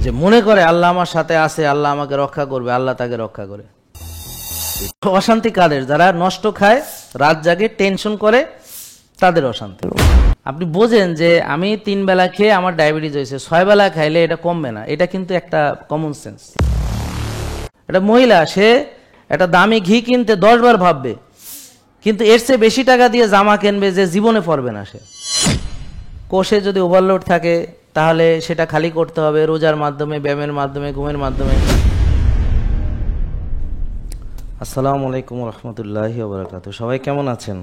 যে মনে করে আল্লাহ আমার সাথে আছে, আল্লাহ আমাকে রক্ষা করবে, আল্লাহ তাকে রক্ষা করে। অশান্তি কাদের? যারা নষ্ট খায়, রাত জাগে, টেনশন করে, তাদের অশান্তি। আপনি বোঝেন যে আমি 3 বেলা খেয়ে আমার ডায়াবেটিস হয়েছে, 6 বেলা খাইলে এটা কমবে না, এটা কিন্তু একটা কমন সেন্স। একটা মহিলা, সে একটা দামি ঘি কিনতে 10 বার ভাববে, কিন্তু এর চেয়ে বেশি টাকা দিয়ে জামা কিনবে যে জীবনে পরবে না সে। কোষে যদি ওভারলোড থাকে তাহলে সেটা খালি করতে হবে রোজার মাধ্যমে, ব্যায়ামের মাধ্যমে, ঘুমের মাধ্যমে। আসসালামু আলাইকুম রহমতুল্লাহি ওয়া বারাকাতুহু। সবাই কেমন আছেন?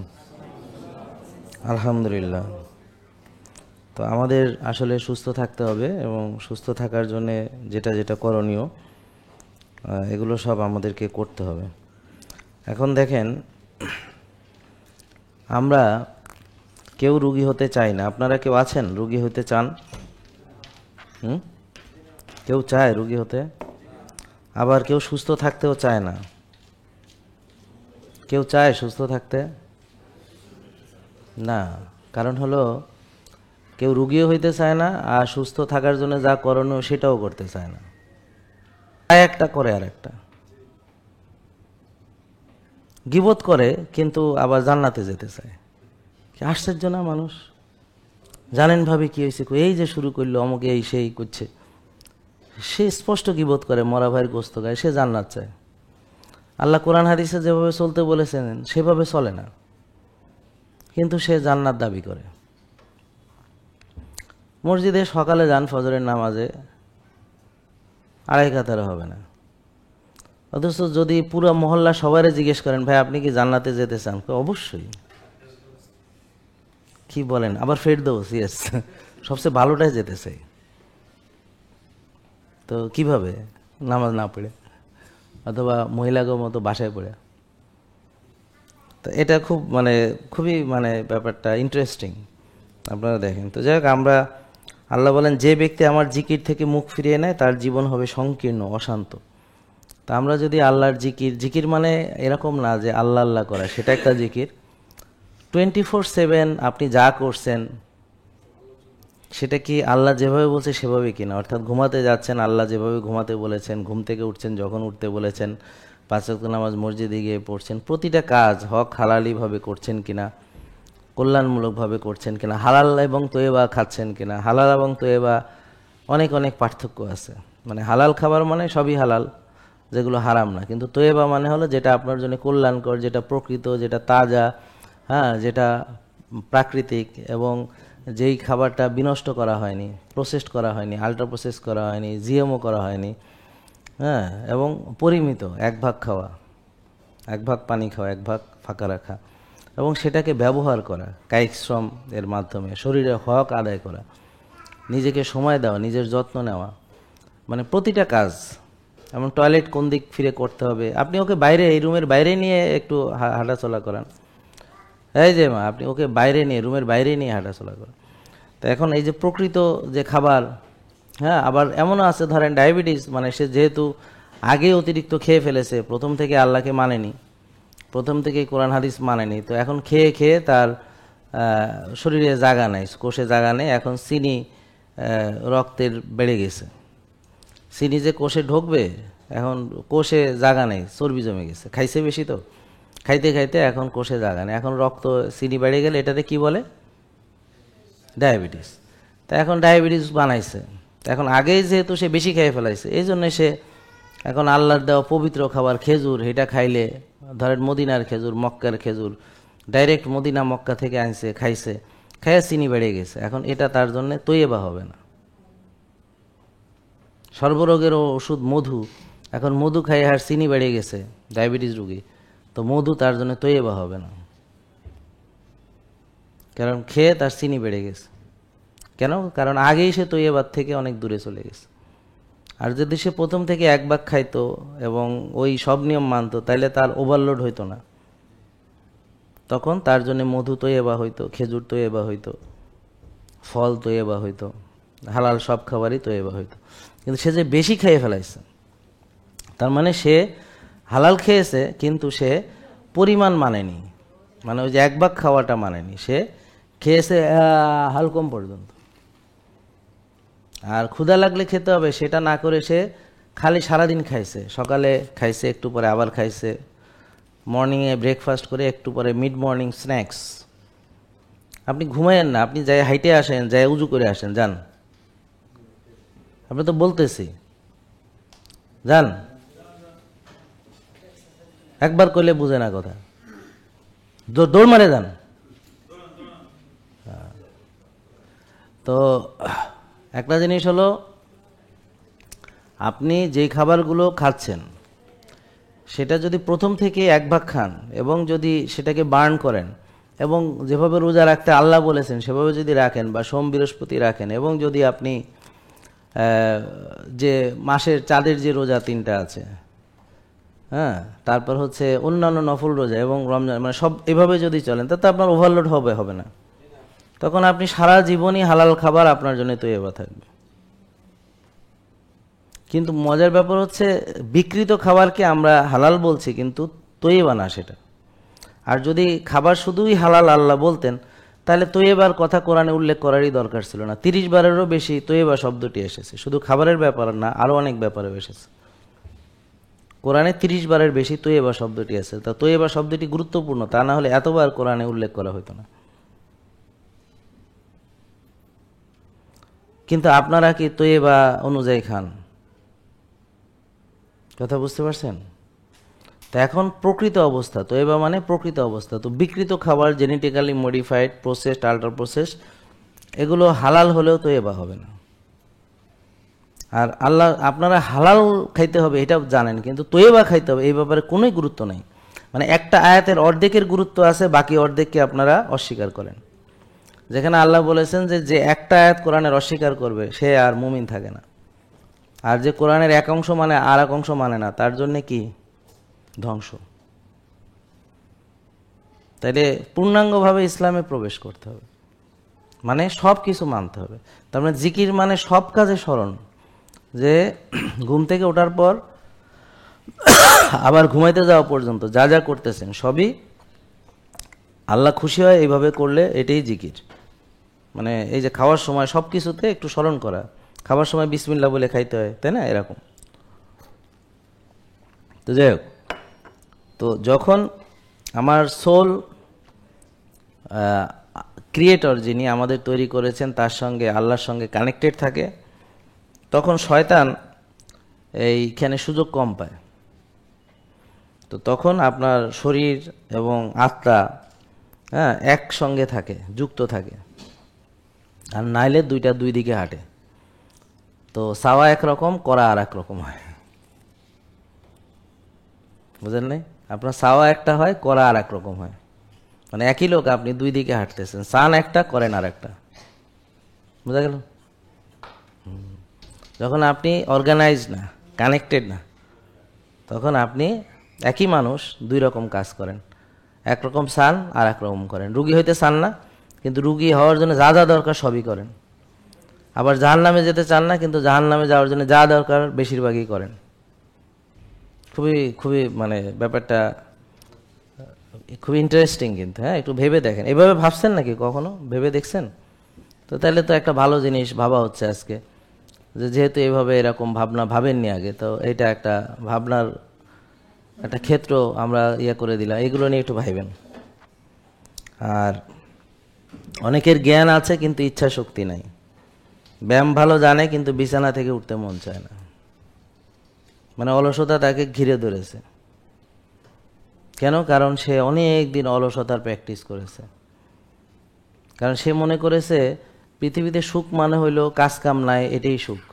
আলহামদুলিল্লাহ। তো আমাদের আসলে সুস্থ থাকতে হবে এবং সুস্থ থাকার জন্য যেটা যেটা করণীয় এগুলো সব আমাদেরকে করতে হবে। এখন দেখেন, আমরা কেউ রোগী হতে চাই না। আপনারা কেউ আছেন রোগী হতে চান? কেউ চায় রোগী হতে? আবার কেউ সুস্থ থাকতেও চায় না। কেউ চায় সুস্থ থাকতে? না। কারণ হলো, কেউ রোগীও হইতে চায় না, আর সুস্থ থাকার জন্য যা করণীয় সেটাও করতে চায় না। একটা করে আর একটা গীবত করে, কিন্তু আবার জান্নাতে যেতে চায়। কি আশ্চর্য না মানুষ! জানেন ভাবে কি হয়েছে? এই যে শুরু করলো অমুকে এই সেই করছে, সে স্পষ্ট গীবত করে, মরা ভাইয়ের গোস্ত গায়ে, সে জান্নাত চায়। আল্লাহ কোরআন হাদিসে যেভাবে চলতে বলেছেন সেভাবে চলে না, কিন্তু সে জান্নাত দাবি করে। মসজিদে সকালে যান ফজরের নামাজে, 2.5 কাতারে হবে না। অথচ যদি পুরো মহল্লা সবারে জিজ্ঞেস করেন, ভাই আপনি কি জান্নাতে যেতে চান? অবশ্যই। কি বলেন? আবার ফেরদৌস, ইয়েস, সবচেয়ে ভালোটাই যেতে চাই। তো কিভাবে? নামাজ না পড়ে, অথবা মহিলাগো মতো বাসায় পড়ে। তো এটা খুবই ব্যাপারটা ইন্টারেস্টিং। আপনারা দেখেন তো। যাই হোক, আমরা, আল্লাহ বলেন, যে ব্যক্তি আমার জিকির থেকে মুখ ফিরিয়ে নেয় তার জীবন হবে সংকীর্ণ, অশান্ত। তা আমরা যদি আল্লাহর জিকির মানে এরকম না যে আল্লাহ আল্লাহ করা, সেটা একটা জিকির। 24/7 আপনি যা করছেন সেটা কি আল্লাহ যেভাবে বলছে সেভাবে কিনা? অর্থাৎ ঘুমাতে যাচ্ছেন, আল্লাহ যেভাবে ঘুমাতে বলেছেন, ঘুম থেকে উঠছেন যখন উঠতে বলেছেন, 5 ওয়াক্ত নামাজ মসজিদে গিয়ে পড়ছেন, প্রতিটা কাজ হক হালালিভাবে করছেন কিনা, কল্যাণমূলকভাবে করছেন কিনা, হালাল এবং তৈবা খাচ্ছেন কিনা। হালাল এবং তৈবা অনেক অনেক পার্থক্য আছে। হালাল খাবার মানে সবই হালাল, যেগুলো হারাম না। কিন্তু তৈবা মানে হলো যেটা আপনার জন্য কল্যাণকর, যেটা প্রকৃত, যেটা তাজা, যেটা প্রাকৃতিক, এবং যেই খাবারটা বিনষ্ট করা হয়নি, প্রসেসড করা হয়নি, আল্ট্রা প্রসেস করা হয়নি, জিএমও করা হয়নি, এবং পরিমিত 1 ভাগ খাওয়া, 1 ভাগ পানি খাওয়া, 1 ভাগ ফাঁকা রাখা, এবং সেটাকে ব্যবহার করা কায়িক শ্রম এর মাধ্যমে, শরীরের হক আদায় করা, নিজেকে সময় দেওয়া, নিজের যত্ন নেওয়া, প্রতিটা কাজ। এমন টয়লেট কোন দিক ফিরে করতে হবে, আপনি ওকে বাইরে, এই রুমের বাইরে নিয়ে একটু হাঁটাচলা করান। এই যে মা, আপনি ওকে বাইরে নিয়ে, রুমের বাইরে নিয়ে হাঁটাচলা করেন। তো এখন এই যে প্রকৃত যে খাবার, আবার এমনও আছে, ধরেন ডায়াবেটিস, সে যেহেতু আগে অতিরিক্ত খেয়ে ফেলেছে, প্রথম থেকে আল্লাহকে মানেনি, প্রথম থেকে কোরআন হাদিস মানেনি, তো এখন খেয়ে খেয়ে তার শরীরে জায়গা নেই, কোষে জায়গা নেই। এখন চিনি রক্তের বেড়ে গেছে, চিনি যে কোষে ঢুকবে, এখন কোষে জায়গা নেই, চর্বি জমে গেছে, খাইছে বেশি, তো খাইতে খাইতে এখন কোষে জায়গা নেই, এখন রক্ত চিনি বেড়ে গেলে এটাতে কি বলে? ডায়াবেটিস। তা এখন ডায়াবেটিস বানাইছে, এখন আগেই যেহেতু সে বেশি খেয়ে ফেলাইছে, এই জন্য সে এখন আল্লাহর দেওয়া পবিত্র খাবার খেজুর, এটা খাইলে, ধরেন মদিনার খেজুর, মক্কার খেজুর, ডাইরেক্ট মদিনা মক্কা থেকে আনছে, খাইছে, খাইয়া চিনি বেড়ে গেছে, এখন এটা তার জন্য তৈবা হবে না। সর্বরোগেরও ওষুধ মধু, এখন মধু খাইয়ে আর চিনি বেড়ে গেছে ডায়াবেটিস রোগী, তো মধু তার জন্য তৈবা হবে না, কারণ খেয়ে তার চিনি বেড়ে গেছে। কেন? কারণ আগেই সে তৈবার থেকে অনেক দূরে চলে গেছে। আর যদি সে প্রথম থেকে 1 ভাগ খাইতো এবং ওই সব নিয়ম মানতো, তাইলে তার ওভারলোড হইতো না, তখন তার জন্য মধু তৈবা হইতো, খেজুর তৈবা হইতো, ফল তৈবা হইতো, হালাল সব খাবারই তৈবা হইতো। কিন্তু সে যে বেশি খেয়ে ফেলাইছে, তার সে হালাল খেয়েছে, কিন্তু সে পরিমাণ মানেনি, ওই যে 1 ভাগ খাওয়াটা মানেনি, সে খেয়েছে হালকম পর্যন্ত। আর ক্ষুধা লাগলে খেতে হবে সেটা না করে সে খালি সারাদিন খাইছে, সকালে খাইছে, একটু পরে আবার খাইছে, মর্নিংয়ে ব্রেকফাস্ট করে একটু পরে মিড মর্নিং স্ন্যাক্স। আপনি ঘুমাইয়েন না, আপনি যাই হাইটে আসেন, যাই উজু করে আসেন, যান। আপনি তো বলতেছি যান, একবার কইলে বুঝে না কথা, দৌড় মারে যান। তো একটা জিনিস হলো, আপনি যেই খাবারগুলো খাচ্ছেন সেটা যদি প্রথম থেকে এক ভাগ খান এবং যদি সেটাকে বার্ন করেন এবং যেভাবে রোজা রাখতে আল্লাহ বলেছেন সেভাবে যদি রাখেন বা সোম বৃহস্পতি রাখেন, এবং যদি আপনি যে মাসের চাঁদের যে রোজা 3টা আছে, হ্যাঁ, তারপর হচ্ছে অন্যান্য নফল রোজা এবং রমজান, মানে সব এভাবে যদি চলেন তাতে আপনার ওভারলোড হবে না। তখন আপনি সারা জীবনই হালাল খাবার আপনার জন্য তৈবা থাকবে। কিন্তু মজার ব্যাপার হচ্ছে বিকৃত খাবারকে আমরা হালাল বলছি কিন্তু তৈবা না সেটা। আর যদি খাবার শুধুই হালাল আল্লাহ বলতেন তাহলে তৈবার কথা কোরআনে উল্লেখ করারই দরকার ছিল না। 30 বারেরও বেশি তৈবা শব্দটি এসেছে, শুধু খাবারের ব্যাপার না, আরও অনেক ব্যাপারে এসেছে। কোরআনে 30 বারের বেশি তৈবা শব্দটি আছে। তা তৈবা শব্দটি গুরুত্বপূর্ণ, তা না হলে এতবার কোরআনে উল্লেখ করা হতো না। কিন্তু আপনারা কি তৈবা অনুযায়ী খান? কথা বুঝতে পারছেন? তো এখন প্রকৃত অবস্থা, তৈবা মানে প্রকৃত অবস্থা। তো বিকৃত খাবার, genetically modified, processed, ultra process, এগুলো হালাল হলেও তৈবা হবে না। আর আল্লাহ আপনারা হালাল খাইতে হবে এটা জানেন, কিন্তু তৈবা খাইতে হবে এই ব্যাপারে কোনোই গুরুত্ব নেই। মানে একটা আয়াতের অর্ধেকের গুরুত্ব আছে, বাকি অর্ধেককে আপনারা অস্বীকার করেন। যেখানে আল্লাহ বলেছেন যে একটা আয়াত কোরআনের অস্বীকার করবে সে আর মুমিন থাকে না, আর যে কোরআনের এক অংশ মানে আর এক অংশ মানে না, তার জন্য কি ধ্বংস। তাইলে পূর্ণাঙ্গভাবে ইসলামে প্রবেশ করতে হবে, মানে সব কিছু মানতে হবে। তার মানে জিকির মানে সব কাজে স্মরণ, যে ঘুম থেকে ওঠার পর আবার ঘুমাইতে যাওয়া পর্যন্ত যা যা করতেছেন সবই আল্লাহ খুশি হয় এইভাবে করলে, এটাই জিকির। মানে এই যে খাওয়ার সময় সব কিছুতে একটু স্মরণ করা, খাবার সময় বিসমিল্লাহ বলে খাইতে হয়, তাই না, এরকম। তো যাই হোক, তো যখন আমার সোল ক্রিয়েটর যিনি আমাদের তৈরি করেছেন তার সঙ্গে, আল্লাহর সঙ্গে কানেক্টেড থাকে, তখন শয়তান এইখানে সুযোগ কম পায়। তো তখন আপনার শরীর এবং আত্মা, হ্যাঁ, একসঙ্গে থাকে, যুক্ত থাকে। আর নাইলে দুইটা দুই দিকে হাঁটে। তো চাওয়া একরকম, করা আর এক রকম হয়, বুঝলেন নাই? আপনার চাওয়া একটা হয়, করা আর এক রকম হয়। মানে একই লোক, আপনি দুই দিকে হাঁটতেছেন, চান একটা, করেন আর একটা। বুঝা গেল? যখন আপনি অর্গানাইজ না, কানেক্টেড না, তখন আপনি একই মানুষ দুই রকম কাজ করেন, একরকম চান আর এক রকম করেন। রুগী হইতে চান না, কিন্তু রুগী হওয়ার জন্য যা যা দরকার সবই করেন। আবার জাহান্নামে যেতে চান না, কিন্তু জাহান্নামে যাওয়ার জন্য যা দরকার বেশিরভাগই করেন। খুবই খুবই মানে ব্যাপারটা খুবই ইন্টারেস্টিং কিন্তু। হ্যাঁ, একটু ভেবে দেখেন। এভাবে ভাবছেন নাকি কখনো? ভেবে দেখছেন? তো তাহলে তো একটা ভালো জিনিস ভাবা হচ্ছে আজকে, যে যেহেতু এইভাবে এরকম ভাবনা ভাবেননি আগে, তো এটা একটা ভাবনার একটা ক্ষেত্র আমরা করে দিলাম। এগুলো নিয়ে একটু ভাইবেন। আর অনেকের জ্ঞান আছে কিন্তু ইচ্ছা শক্তি নাই, ব্যায়াম ভালো জানে কিন্তু বিছানা থেকে উঠতে মন চায় না। মানে অলসতা তাকে ঘিরে ধরেছে। কেন? কারণ সে অনেক দিন অলসতার প্র্যাকটিস করেছে। কারণ সে মনে করেছে পৃথিবীতে সুখ মানে হইল কাজ কাম নাই, এটাই সুখ।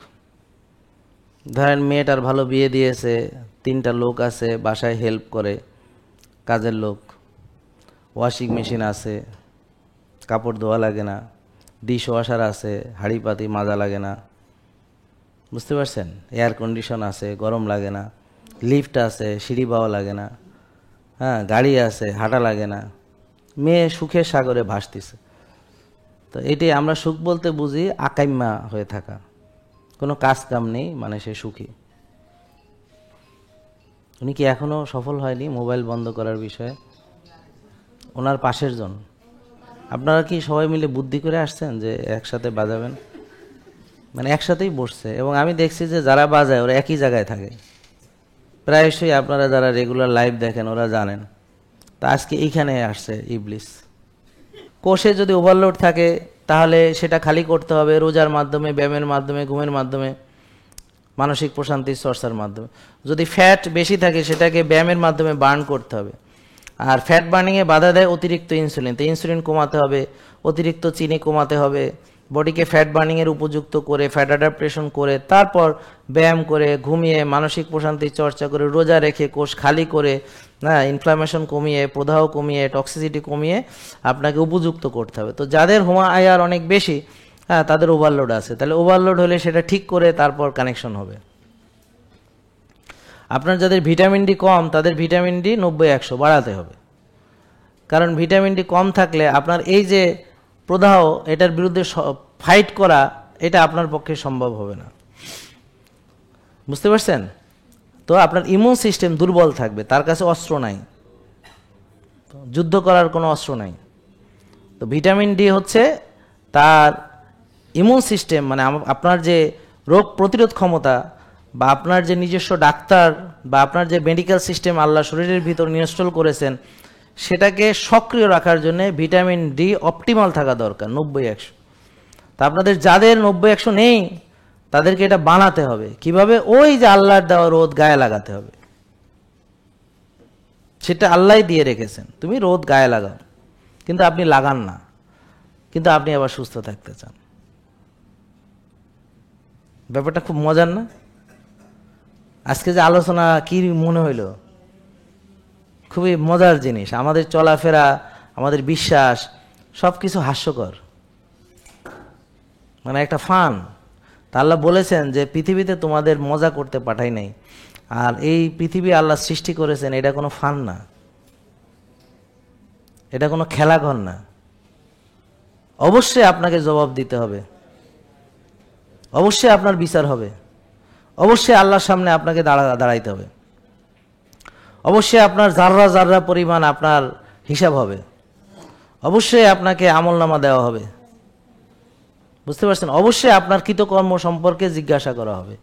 ধরেন মেয়েটার ভালো বিয়ে দিয়েছে, 3টা লোক আছে, বাসায় হেল্প করে, কাজের লোক, ওয়াশিং মেশিন আছে, কাপড় ধোয়া লাগে না, ডিশ ওয়াশার আছে, হাঁড়ি পাতি মাজা লাগে না, বুঝতে পারছেন? এয়ার কন্ডিশন আছে, গরম লাগে না, লিফট আছে, সিঁড়ি পাওয়া লাগে না, হ্যাঁ, গাড়ি আছে, হাঁটা লাগে না, মেয়ে সুখের সাগরে ভাসতেছে। তো এটি আমরা সুখ বলতে বুঝি আকাইম্যা হয়ে থাকা, কোনো কাজ কাম নেই, মানে সে সুখী। উনি কি এখনো সফল হয়নি মোবাইল বন্ধ করার বিষয়ে? ওনার পাশের জন, আপনারা কি সবাই মিলে বুদ্ধি করে আসছেন যে একসাথে বাজাবেন? মানে একসাথেই বসছে, এবং আমি দেখছি যে যারা বাজায় ওরা একই জায়গায় থাকে প্রায়শই। আপনারা যারা রেগুলার লাইভ দেখেন ওরা জানেন। তা আজকে এইখানে আসছে ইবলিস। কোষে যদি ওভারলোড থাকে তাহলে সেটা খালি করতে হবে রোজার মাধ্যমে, ব্যায়ামের মাধ্যমে, ঘুমের মাধ্যমে, মানসিক প্রশান্তির চর্চার মাধ্যমে। যদি ফ্যাট বেশি থাকে সেটাকে ব্যায়ামের মাধ্যমে বার্ন করতে হবে। আর ফ্যাট বার্নিংয়ে বাধা দেয় অতিরিক্ত ইনসুলিন, তো ইনসুলিন কমাতে হবে, অতিরিক্ত চিনি কমাতে হবে, বডিকে ফ্যাট বার্নিংয়ের উপযুক্ত করে ফ্যাট অ্যাডাপ্টেশন করে তারপর ব্যায়াম করে, ঘুমিয়ে, মানসিক প্রশান্তির চর্চা করে, রোজা রেখে, কোষ খালি করে, ইনফ্লামেশন কমিয়ে, প্রদাহ কমিয়ে, টক্সিসিটি কমিয়ে আপনাকে উপযুক্ত করতে হবে। তো যাদের আয়ার অনেক বেশি, তাদের ওভারলোড আছে, তাহলে ওভারলোড হলে সেটা ঠিক করে তারপর কানেকশন হবে। আপনার যাদের ভিটামিন ডি কম তাদের ভিটামিন ডি 90-100 বাড়াতে হবে, কারণ ভিটামিন ডি কম থাকলে আপনার এই যে প্রদাহ, এটার বিরুদ্ধে ফাইট করা এটা আপনার পক্ষে সম্ভব হবে না। বুঝতে পারছেন? তো আপনার ইমিউন সিস্টেম দুর্বল থাকবে, তার কাছে অস্ত্র নাই, যুদ্ধ করার কোনো অস্ত্র নাই। তো ভিটামিন ডি হচ্ছে তার ইমিউন সিস্টেম, মানে আপনার যে রোগ প্রতিরোধ ক্ষমতা বা আপনার যে নিজস্ব ডাক্তার বা আপনার যে মেডিকেল সিস্টেম আল্লাহ শরীরের ভিতর ইনস্টল করেছেন সেটাকে সক্রিয় রাখার জন্য ভিটামিন ডি অপটিমাল থাকা দরকার 90-100। তা আপনাদের যাদের 90-100 নেই তাদেরকে এটা বানাতে হবে। কিভাবে? ওই যে আল্লাহর দেওয়া রোদ গায়ে লাগাতে হবে, সেটা আল্লাহই দিয়ে রেখেছেন, তুমি রোদ গায়ে লাগাও, কিন্তু আপনি লাগান না, কিন্তু আপনি আবার সুস্থ থাকতে চান। ব্যাপারটা খুব মজার না? আজকে যে আলোচনা কি মনে হইল? খুবই মজার জিনিস। আমাদের চলাফেরা, আমাদের বিশ্বাস সব কিছু হাস্যকর, মানে একটা ফান। তা আল্লাহ বলেছেন যে পৃথিবীতে তোমাদের মজা করতে পাঠাই নাই, আর এই পৃথিবী আল্লাহ সৃষ্টি করেছেন, এটা কোনো ফান না, এটা কোনো খেলাঘর না। অবশ্যই আপনাকে জবাব দিতে হবে, অবশ্যই আপনার বিচার হবে, অবশ্যই আল্লাহর সামনে আপনাকে দাঁড়াইতে হবে, অবশ্যই আপনার জাররা জাররা পরিমাণ আপনার হিসাব হবে, অবশ্যই আপনাকে আমলনামা দেওয়া হবে। বুঝতে পারছেন? অবশ্যই আপনার কৃতকর্ম সম্পর্কে জিজ্ঞাসা করা হবে।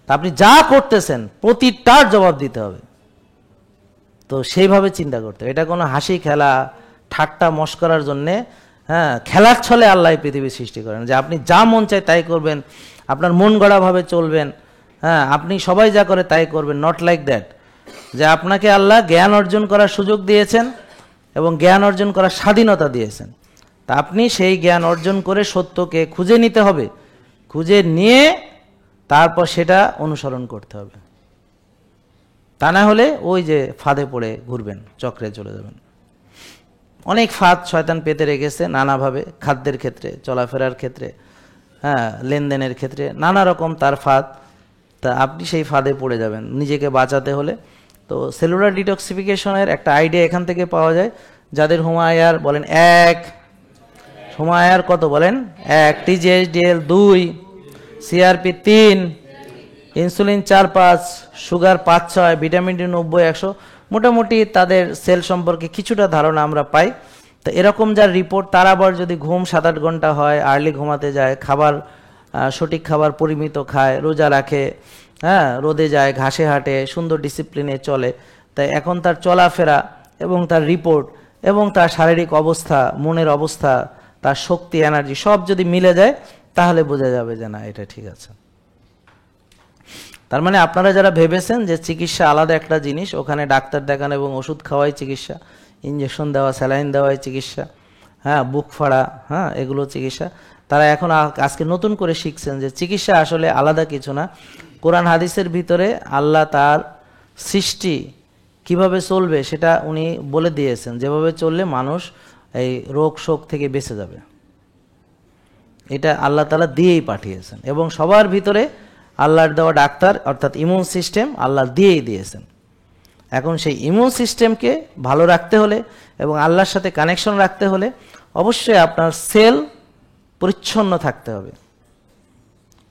তা আপনি যা করতেছেন প্রতিটার জবাব দিতে হবে। তো সেইভাবে চিন্তা করতে হবে। এটা কোনো হাসি খেলা ঠাট্টা মস্করার জন্যে, খেলার ছলে আল্লাহ পৃথিবী সৃষ্টি করেন যে আপনি যা মন চায় তাই করবেন, আপনার মন গড়াভাবে চলবেন, আপনি সবাই যা করে তাই করবেন। নট লাইক দ্যাট, যে আপনাকে আল্লাহ জ্ঞান অর্জন করার সুযোগ দিয়েছেন এবং জ্ঞান অর্জন করার স্বাধীনতা দিয়েছেন। তা আপনি সেই জ্ঞান অর্জন করে সত্যকে খুঁজে নিতে হবে, খুঁজে নিয়ে তারপর সেটা অনুসরণ করতে হবে। তা না হলে ওই যে ফাঁদে পড়ে ঘুরবেন, চক্রে চলে যাবেন। অনেক ফাঁদ শয়তান পেতে রেখেছে নানাভাবে, খাদ্যের ক্ষেত্রে, চলাফেরার ক্ষেত্রে, লেনদেনের ক্ষেত্রে, নানা রকম তার ফাঁদ। তা আপনি সেই ফাঁদে পড়ে যাবেন নিজেকে বাঁচাতে হলে। তো সেলুলার ডিটক্সিফিকেশনের একটা আইডিয়া এখান থেকে পাওয়া যায়। যাদের আয়ার বলেন 1, আয়ার কত বলেন? 1, TGHDL 2, CRP 3, insulin 4-5, sugar 5-6, vitamin D 90-100, মোটামুটি তাদের সেল সম্পর্কে কিছুটা ধারণা আমরা পাই। তো এরকম যার রিপোর্ট, তার আবার যদি ঘুম 7-8 ঘন্টা হয়, আর্লি ঘুমাতে যায়, খাবার সঠিক খাবার পরিমিত খায়, রোজা রাখে, রোদে যায়, ঘাসে হাঁটে, সুন্দর ডিসিপ্লিনে চলে, তাই এখন তার চলাফেরা এবং তার রিপোর্ট এবং তার শারীরিক অবস্থা, মনের অবস্থা, তার শক্তি, এনার্জি সব যদি মিলে যায় তাহলে বোঝা যাবে যে না, এটা ঠিক আছে। তার মানে আপনারা যারা ভেবেছেন যে চিকিৎসা আলাদা একটা জিনিস, ওখানে ডাক্তার দেখানো এবং ওষুধ খাওয়াই চিকিৎসা, ইঞ্জেকশন দেওয়া, স্যালাইন দেওয়াই চিকিৎসা, বুক ফাড়া, এগুলো চিকিৎসা, তারা এখন আজকে নতুন করে শিখছেন যে চিকিৎসা আসলে আলাদা কিছু না। কোরআন হাদিসের ভিতরে আল্লাহ তার সৃষ্টি কিভাবে চলবে সেটা উনি বলে দিয়েছেন, যেভাবে চললে মানুষ এই রোগ শোক থেকে বেঁচে যাবে, এটা আল্লাহ তাআলা দিয়েই পাঠিয়েছেন। এবং সবার ভিতরে আল্লাহর দেওয়া ডাক্তার অর্থাৎ ইমিউন সিস্টেম আল্লাহ দিয়েই দিয়েছেন। এখন সেই ইমিউন সিস্টেমকে ভালো রাখতে হলে এবং আল্লাহর সাথে কানেকশন রাখতে হলে অবশ্যই আপনার সেল পরিচ্ছন্ন থাকতে হবে।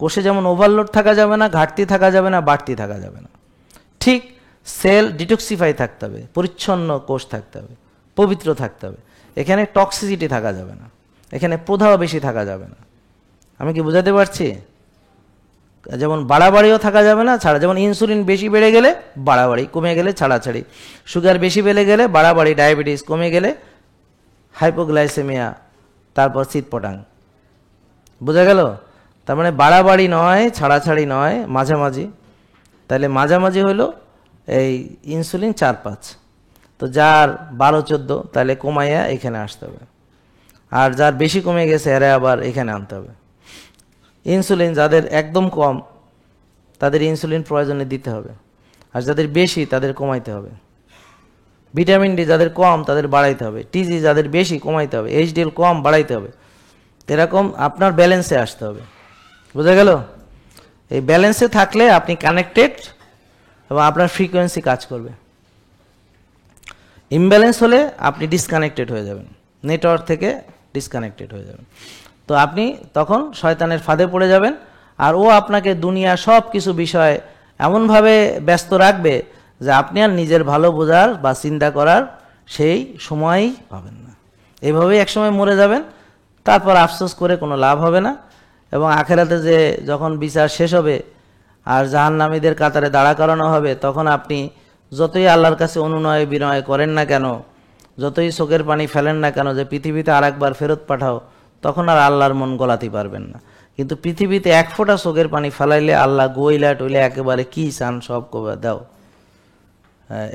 কোষে যেমন ওভারলোড থাকা যাবে না, ঘাটতি থাকা যাবে না, বাড়তি থাকা যাবে না, ঠিক সেল ডিটক্সিফাই থাকতে হবে, পরিচ্ছন্ন কোষ থাকতে হবে, পবিত্র থাকতে হবে। এখানে টক্সিসিটি থাকা যাবে না, এখানে প্রদাহ বেশি থাকা যাবে না। আমি কি বোঝাতে পারছি? যেমন বাড়াবাড়িও থাকা যাবে না, ছাড়া। যেমন ইনসুলিন বেশি বেড়ে গেলে বাড়াবাড়ি, কমে গেলে ছাড়াছাড়ি। সুগার বেশি বেড়ে গেলে বাড়াবাড়ি, ডায়াবেটিস কমে গেলে হাইপোগ্লাইসেমিয়া, তারপর চিৎপটাং। বোঝা গেল? তার মানে বাড়াবাড়ি নয়, ছাড়াছাড়ি নয়, মাঝামাঝি। তাহলে মাঝামাঝি হলো এই ইনসুলিন 4-5। তো যার 12-14 তাহলে কমাইয়া এখানে আসতে হবে, আর যার বেশি কমে গেছে এরা আবার এখানে আনতে হবে। ইনসুলিন যাদের একদম কম তাদের ইনসুলিন প্রয়োজনে দিতে হবে, আর যাদের বেশি তাদের কমাইতে হবে। ভিটামিন ডি যাদের কম তাদের বাড়াইতে হবে, টিজি যাদের বেশি কমাইতে হবে, এইচডিএল কম বাড়াইতে হবে। এরকম আপনার ব্যালেন্সে আসতে হবে। বুঝা গেল? এই ব্যালেন্সে থাকলে আপনি কানেক্টেড এবং আপনার ফ্রিকোয়েন্সি কাজ করবে। ইমব্যালেন্স হলে আপনি ডিসকানেক্টেড হয়ে যাবেন, নেটওয়ার্ক থেকে ডিসকানেক্টেড হয়ে যাবেন। তো আপনি তখন শয়তানের ফাঁদে পড়ে যাবেন, আর ও আপনাকে দুনিয়া সব কিছু বিষয় এমনভাবে ব্যস্ত রাখবে যে আপনি আর নিজের ভালো বোঝার বা চিন্তা করার সেই সময়ই পাবেন না। এইভাবেই একসময় মরে যাবেন, তারপর আফসোস করে কোনো লাভ হবে না। এবং আখেরাতে যে যখন বিচার শেষ হবে আর জাহান্নামীদের কাতারে দাঁড়া করানো হবে, তখন আপনি যতই আল্লাহর কাছে অনুনয় বিনয় করেন না কেন, যতই চোখের পানি ফেলেন না কেন যে পৃথিবীতে আর একবার ফেরত পাঠাও, তখন আর আল্লাহর মন গলাতে পারবেন না। কিন্তু পৃথিবীতে এক ফোঁটা চোখের পানি ফেলাইলে আল্লাহ গইলা টইলে একেবারে কি চান সব কবে দাও।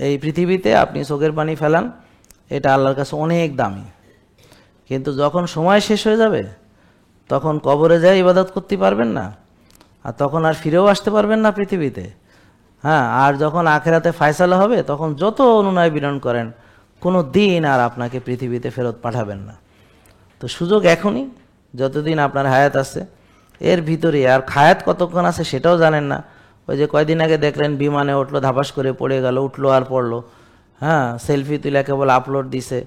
এই পৃথিবীতে আপনি চোখের পানি ফেলান, এটা আল্লাহর কাছে অনেক দামি। কিন্তু যখন সময় শেষ হয়ে যাবে তখন কবরে যায় ইবাদত করতে পারবেন না, আর তখন আর ফিরেও আসতে পারবেন না পৃথিবীতে। হ্যাঁ, আর যখন আখেরাতে ফায়সালা হবে তখন যত অনুনয় বিনয় করেন কোনো দিন আর আপনাকে পৃথিবীতে ফেরত পাঠাবেন না। তো সুযোগ এখনই, যতদিন আপনার হায়াত আছে এর ভিতরে। আর হায়াত কতক্ষণ আছে সেটাও জানেন না। ওই যে কয়দিন আগে দেখলেন বিমানে উঠলো, ধাপাস করে পড়ে গেল, উঠলো আর পড়লো। হ্যাঁ, সেলফি তুলে কেবল আপলোড দিছে,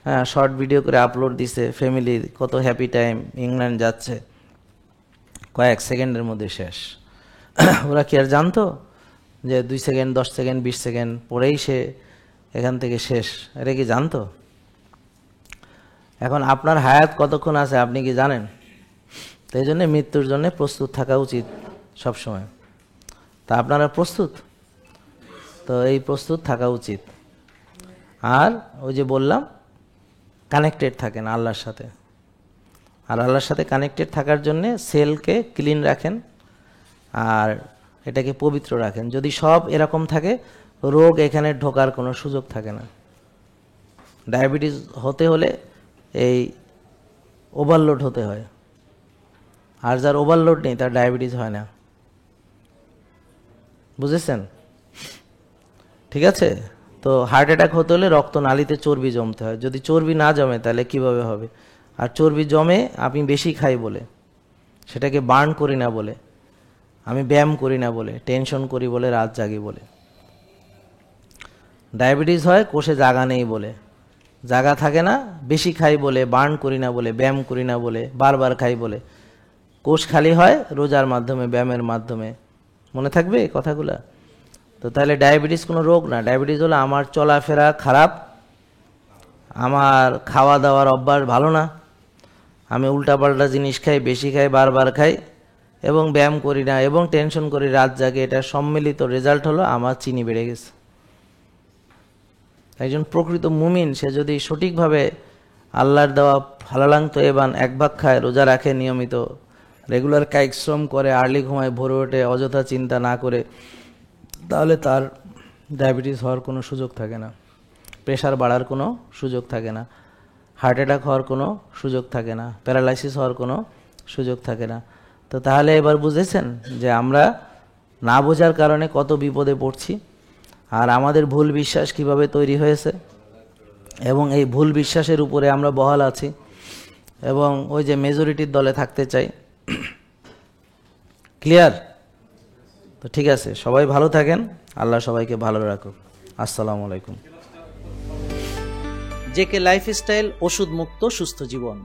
হ্যাঁ, শর্ট ভিডিও করে আপলোড দিছে, ফ্যামিলি কত হ্যাপি টাইম, ইংল্যান্ড যাচ্ছে, কয়েক সেকেন্ডের মধ্যে শেষ। ওরা কি আর জানতো যে 2 সেকেন্ড, 10 সেকেন্ড, 20 সেকেন্ড পরেই সে এখান থেকে শেষ? এটা কি জানতো? এখন আপনার হায়াত কতক্ষণ আছে আপনি কি জানেন? তো এই জন্যে মৃত্যুর জন্য প্রস্তুত থাকা উচিত সবসময়। তা আপনারা প্রস্তুত? তো এই প্রস্তুত থাকা উচিত। আর ওই যে বললাম, কানেক্টেড থাকেন আল্লাহর সাথে। আর আল্লাহর সাথে কানেক্টেড থাকার জন্যে সেলকে ক্লিন রাখেন আর এটাকে পবিত্র রাখেন। যদি সব এরকম থাকে, রোগ এখানে ঢোকার কোনো সুযোগ থাকে না। ডায়াবেটিস হতে হলে এই ওভারলোড হতে হয়, আর যার ওভারলোড নেই তার ডায়াবেটিস হয় না। বুঝেছেন? ঠিক আছে? তো হার্ট অ্যাটাক হতে হলে রক্তনালীতে চর্বি জমতে হয়। যদি চর্বি না জমে তাহলে কিভাবে হবে? আর চর্বি জমে আমি বেশি খাই বলে, সেটাকে বার্ন করি না বলে, আমি ব্যায়াম করি না বলে, টেনশন করি বলে, রাত জাগি বলে। ডায়াবেটিস হয় কোষে জাগা নেই বলে, জাগা থাকে না, বেশি খাই বলে, বার্ন করি না বলে, ব্যায়াম করি না বলে, বারবার খাই বলে। কোষ খালি হয় রোজার মাধ্যমে, ব্যায়ামের মাধ্যমে। মনে থাকবে কথাগুলা? তো তাহলে ডায়াবেটিস কোনো রোগ না। ডায়াবেটিস হলো আমার চলাফেরা খারাপ, আমার খাওয়া দাওয়ার অভ্যাস ভালো না, আমি উল্টাপাল্টা জিনিস খাই, বেশি খাই, বারবার খাই, এবং ব্যায়াম করি না, এবং টেনশন করি, রাত জাগে। এটা সম্মিলিত রেজাল্ট হলো আমার চিনি বেড়ে গেছে। একজন প্রকৃত মুমিন সে যদি সঠিকভাবে আল্লাহর দেওয়া হালালাং তয়্যিবান 1 ভাগ খায়, রোজা রাখে নিয়মিত, রেগুলার কায়িক শ্রম করে, আর্লি ঘুমায়, ভোরে ওঠে, অযথা চিন্তা না করে, তাহলে তার ডায়াবেটিস হওয়ার কোনো সুযোগ থাকে না, প্রেশার বাড়ার কোনো সুযোগ থাকে না, হার্ট অ্যাটাক হওয়ার কোনো সুযোগ থাকে না, প্যারালাইসিস হওয়ার কোনো সুযোগ থাকে না। তো তাহলে এবার বুঝেছেন যে আমরা না বোঝার কারণে কত বিপদে পড়ছি, আর আমাদের ভুল বিশ্বাস কিভাবে তৈরি হয়েছে, এবং এই ভুল বিশ্বাসের উপরে আমরা বহাল আছি, এবং ওই যে মেজরিটির দলে থাকতে চাই। ক্লিয়ার? তো ঠিক আছে, সবাই ভালো থাকেন, আল্লাহ সবাইকে ভালো রাখুক। আসসালামু আলাইকুম। জেকে লাইফস্টাইল, ওষুধ মুক্ত সুস্থ জীবন।